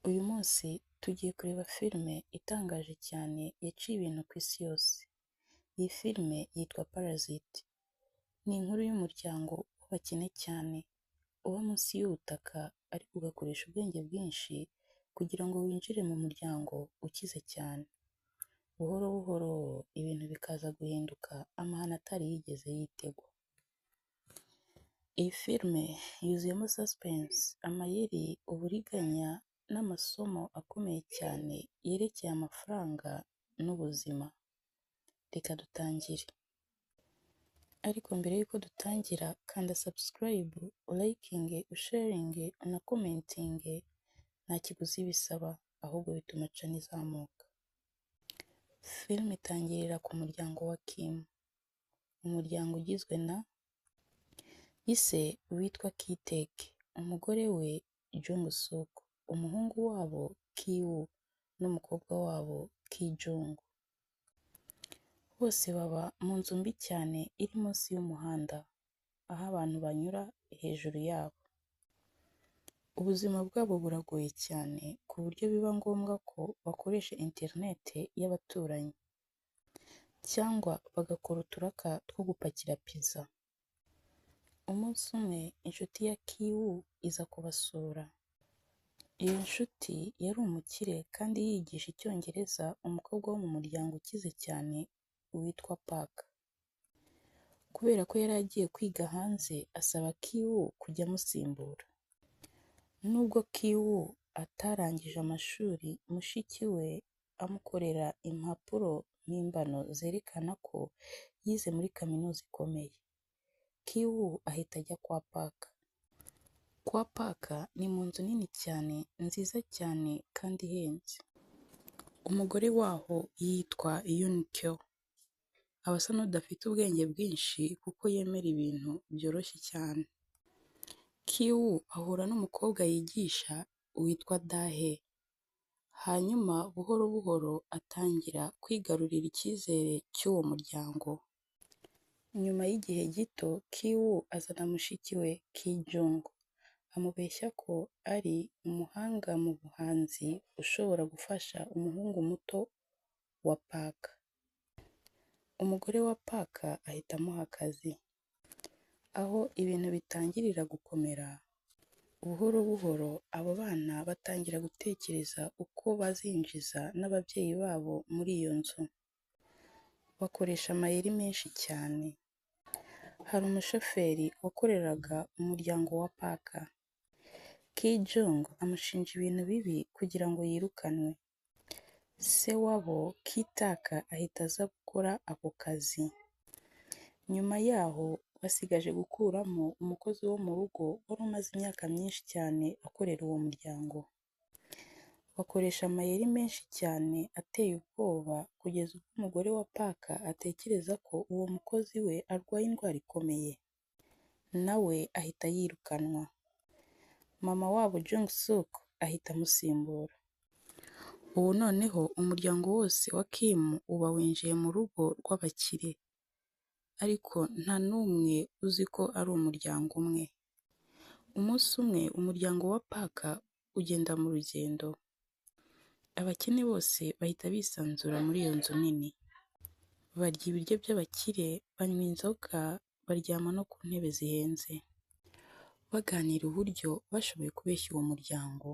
Uyu munsi tugiye kureba filime itangaje cyane yaciye ibintu ku isi yose. Iyi filime yitwa Parasite. Ni inkuru y'umuryango w'abakene cyane uba munsi y'ubutaka ariko ugakoresha ubwenge bwinshi kugira ngo winjire mu muryango ukize cyane. Buhoro buhoro ibintu bikaza guhinduka amahane atari yigeze yitegwa. Iyi filime yuzuyemo suspense, amayeri, uburiganya n'amasomo akomeye cyane yerekeye amafaranga n'ubuzima. Reka dutangire. Ariko mbere y'uko dutangira, kanda subscribe, likinge, usharinge, unakomentinge. Nta kiguzi bisaba, ahubwo bituma channel izamuka. Filime itangirira ku muryango wa Kim. Umuryango ugizwe na ise witwa Ki-taek, umugore we Jung-suk, umuhungu wabo Ki-woo n'umukobwa wabo Ki-jung. Bose baba mu nzu mbi cyane iri munsi y'umuhanda, aho abantu banyura hejuru yabo. Ubuzima bwabo buragoye cyane ku buryo biba ngombwa ko bakoresha interineti y'abaturanyi cyangwa bagakora uturaka two gupakira pizza. Umunsi umwe inshuti ya Ki-woo iza kubasura. Iyo nshuti yari umukire kandi yigisha icyongereza umukobwa wo mu muryango ukize cyane witwa Park. Kubera ko yari agiye kwiga hanze, asaba Ki-woo kujya amusimbura. Nubwo Ki-woo atarangije amashuri, mushiki we amukorera impapuro mpimbano zerekana ko yize muri kaminuza ikomeye. Ki-woo ahita ajya kwa Park. Kwa Park ni mu nzu nini cyane, nziza cyane kandi ihenze. Umugore waho yitwa Yoon-kyo. Aba asa n'udafite ubwenge bwinshi kuko yemera ibintu byoroshye cyane. Ki-woo ahura n'umukobwa yigisha witwa Dae. Hanyuma buhoro buhoro atangira kwigarurira icyizere cy'uwo muryango. Nyuma y'igihe gito, Ki-woo azana mushiki we Ki-jung. Amubeshya ko ari umuhanga mu buhanzi ushobora gufasha umuhungu muto wa Park. Umugore wa Park ahita amuha akazi. Aho ibintu bitangirira gukomera, buhoro buhoro abo bana batangira gutekereza uko bazinjiza n'ababyeyi babo muri iyo nzu. Bakoresha amayeri menshi cyane. Hari umushoferi wakoreraga umuryango wa Park. Ki-jung amushinja ibintu bibi kugira ngo yirukanwe. Se wabo Ki-taek ahita aza gukora ako kazi. Nyuma yaho basigaje gukuramo umukozi wo mu rugo wari umaze imyaka myinshi cyane akorera uwo muryango. Bakoresha amayeri menshi cyane ateye ubwoba kugeza ubwo umugore wa Park atekereza ko uwo mukozi we arwaye indwara ikomeye. Nawe ahita yirukanwa. Mama wabo Jung-suk ahita amusimbura. Ubu noneho umuryango wose wa Kim uba winjiye mu rugo rw'abakire. Ariko nta n'umwe uzi ko ari umuryango umwe. Umunsi umwe umuryango wa Park ugenda mu rugendo. Abakene bose bahita bisanzura muri iyo nzu nini. Barya ibiryo by'abakire, banywa inzoga, baryama no ku ntebe zihenze. Baganira uburyo bashoboye kubeshya uwo muryango.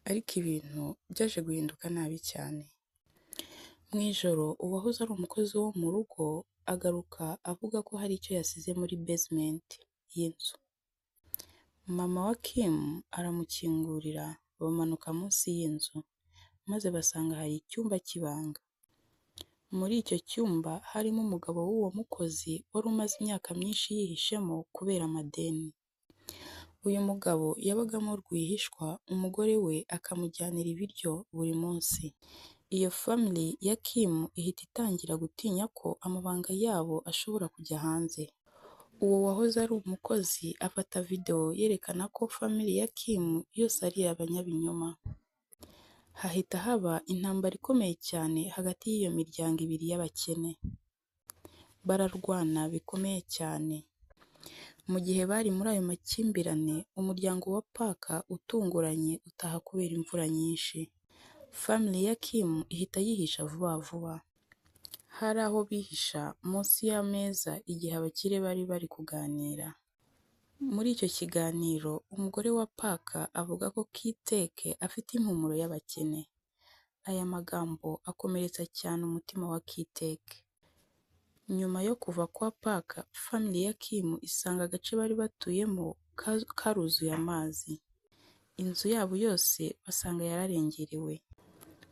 Ariko ibintu byaje guhinduka nabi cyane. Mu ijoro uwahoze ari umukozi wo mu rugo agaruka avuga ko hari icyo yasize muri basement y'inzu. Mama wa Kim aramukingurira, bamanuka munsi y'inzu, maze basanga hari icyumba cy'ibanga. Muri icyo cyumba harimo umugabo w'uwo mukozi wari umaze imyaka myinshi yihishemo kubera amadeni. Uyu mugabo yabagamo rwihishwa, umugore we akamujyanira ibiryo buri munsi. Iyo family ya Kim ihita itangira gutinya ko amabanga yabo ashobora kujya hanze. Uwo wahoze ari umukozi afata video yerekana ko family ya Kim yose ari abanyabinyoma. Hahita haba intambara ikomeye cyane hagati y'iyo miryango ibiri y'abakene. Bararwana bikomeye cyane. Mu gihe bari muri ayo makimbirane, umuryango wa Park utunguranye utaha kubera imvura nyinshi. Family ya Kim ihita yihisha vuba vuba. Hari aho bihisha munsi y'ameza igihe abakire bari bari kuganira. Muri icyo kiganiro, umugore wa Park avuga ko Kiteke afite impumuro y'abakene. Aya magambo akomeretsa cyane umutima wa Kiteke. Nyuma yo kuva kwa Park, family ya Kim isanga agace bari batuyemo karuzuye amazi. Inzu yabo yose basanga yararengerewe,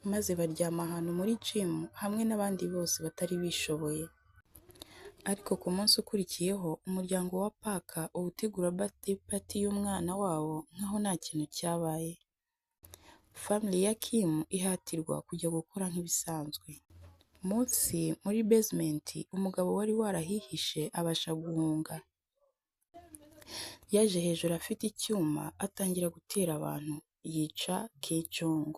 maze baryama ahantu muri gym hamwe n'abandi bose batari bishoboye. Ariko ku munsi ukurikiyeho, umuryango wa Park utegura birthday party y'umwana wabo nkaho nta kintu cyabaye. Family ya Kim ihatirwa kujya gukora nk'ibisanzwe. Munsi muri basement, umugabo wari warahihishe abasha guhunga. Yaje hejuru afite icyuma atangira gutera abantu, yica Kichung.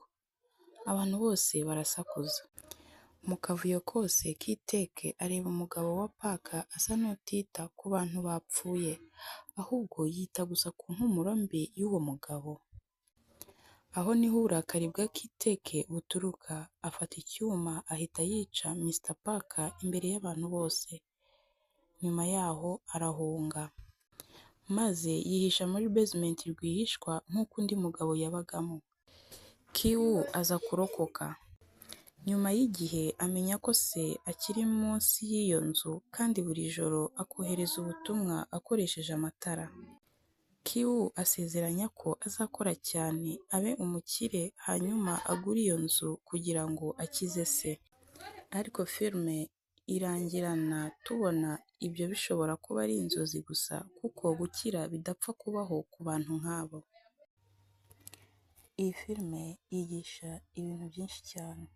Abantu bose barasakuza. Mu kavuyo kose, Kiteke areba umugabo wa Park asa n'utita ku bantu bapfuye, ahubwo yita gusa ku mpumuro mbi y'uwo mugabo. Aho niho uburakari bwa Kiteke buturuka, afata icyuma ahita yica Mr. Park imbere y'abantu bose. Nyuma yaho arahunga, maze yihisha muri basement rwihishwa nk'uko undi mugabo yabagamo. Kiwoo aza kurokoka. Nyuma y'igihe amenya ko se akiri munsi y'iyo nzu kandi buri joro akohereza ubutumwa akoresheje amatara. Kiwoo asezeranya ko azakora cyane abe umukire hanyuma agura iyo nzu kugira ngo akize se. Ariko filime irangirana tubona ibyo bishobora kuba ari inzozi gusa kuko gukira bidapfa kubaho ku bantu nk'abo. Iyi filime yigisha ibintu byinshi cyane.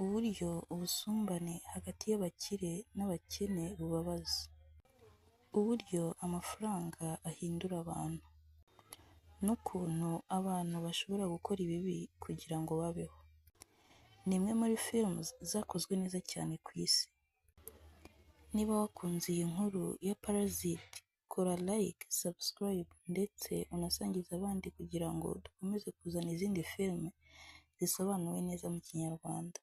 Uburyo ubusumbane hagati y'abakire n'abakene bubabaza. Uburyo amafaranga ahindura abantu. N'ukuntu abantu bashobora gukora ibibi kugira ngo babeho. Ni imwe muri films zakozwe neza cyane ku isi. Niba wakunze iyi nkuru ya Parasite, kora like, subscribe ndetse unasangiza abandi kugira ngo dukomeze kuzana izindi filime zisobanuwe neza mu Kinyarwanda.